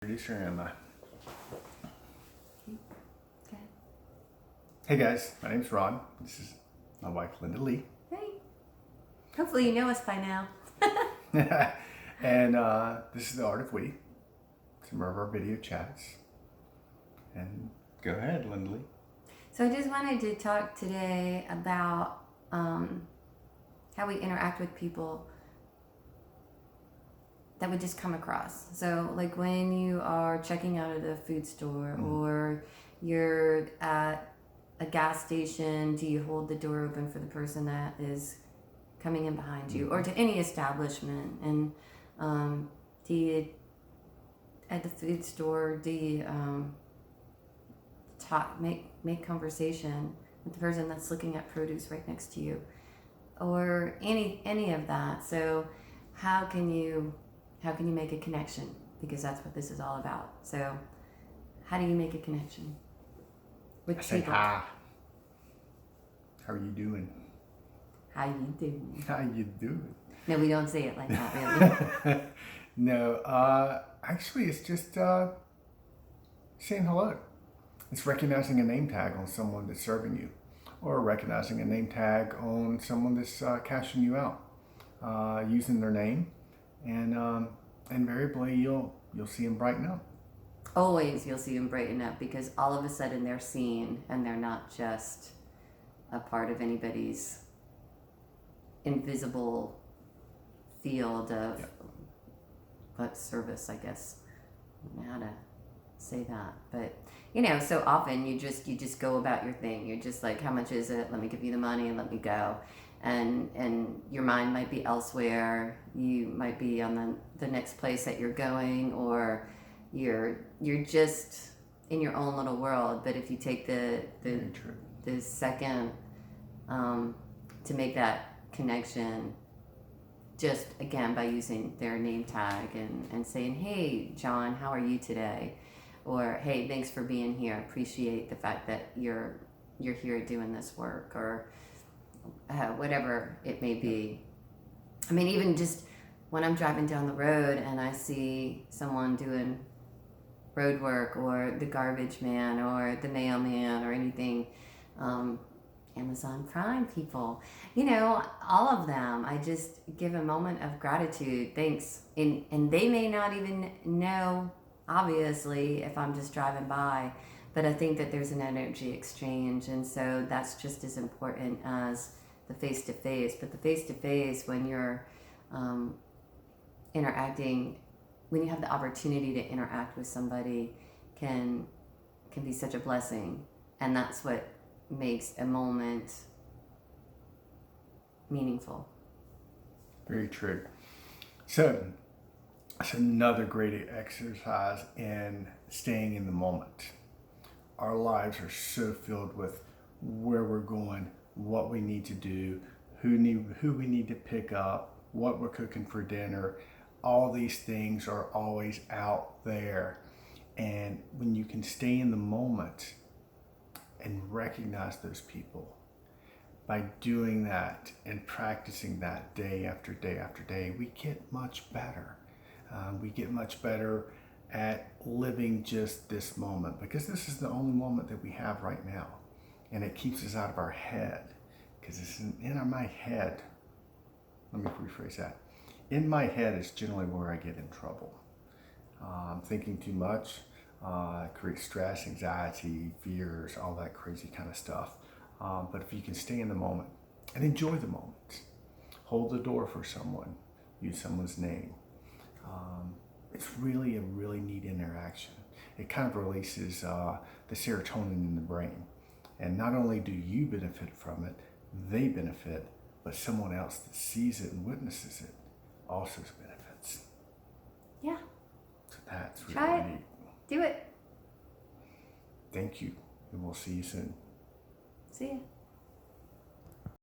Producer am I? Okay. Hey guys, my name's Ron. This is my wife Linda Lee. Hey. Hopefully you know us by now. And this is The Art of We. Some of our video chats. And go ahead, Linda Lee. So I just wanted to talk today about how we interact with people that we just come across. So like when you are checking out at a food store or you're at a gas station, do you hold the door open for the person that is coming in behind you, or to any establishment? And do you, at the food store, do you make conversation with the person that's looking at produce right next to you, or any of that? So how can you make a connection? Because that's what this is all about. So how do you make a connection with I say people? hi. How are you doing? How you doing? How you doing? No, we don't say it like that, really. No, actually it's just saying hello. It's recognizing a name tag on someone that's serving you, or recognizing a name tag on someone that's cashing you out, using their name, and invariably you'll see them brighten up. Always you'll see them brighten up, because all of a sudden they're seen and they're not just a part of anybody's invisible field of what service, I guess. I don't know how to say that, but so often you just go about your thing. You're just like, how much is it? Let me give you the money and let me go. And your mind might be elsewhere. You might be on the next place that you're going, or you're just in your own little world. But if you take the second to make that connection, just again by using their name tag and saying, hey John, how are you today? Or hey, thanks for being here. Appreciate the fact that you're here doing this work, or whatever it may be. I mean, even just when I'm driving down the road and I see someone doing road work, or the garbage man, or the mailman, or anything, Amazon Prime people, all of them, I just give a moment of gratitude, thanks. And they may not even know, obviously, if I'm just driving by, but I think that there's an energy exchange, and so that's just as important as the face-to-face. But the face-to-face, when you're interacting, when you have the opportunity to interact with somebody, can be such a blessing, and that's what makes a moment meaningful. Very true. So it's another great exercise in staying in the moment. Our lives are so filled with where we're going, what we need to do, who we need to pick up, what we're cooking for dinner. All these things are always out there. And when you can stay in the moment and recognize those people, by doing that and practicing that day after day after day, we get much better. We get much better at living just this moment, because this is the only moment that we have right now, and it keeps us out of our head, because it's in my head. Let me rephrase that. In my head is generally where I get in trouble. Thinking too much creates stress, anxiety, fears, all that crazy kind of stuff. But if you can stay in the moment and enjoy the moment, hold the door for someone, use someone's name, it's really a really neat interaction. It kind of releases the serotonin in the brain. And not only do you benefit from it, they benefit, but someone else that sees it and witnesses it also benefits. Yeah. So that's really Try it. neat. Do it. Thank you, and we'll see you soon. See ya.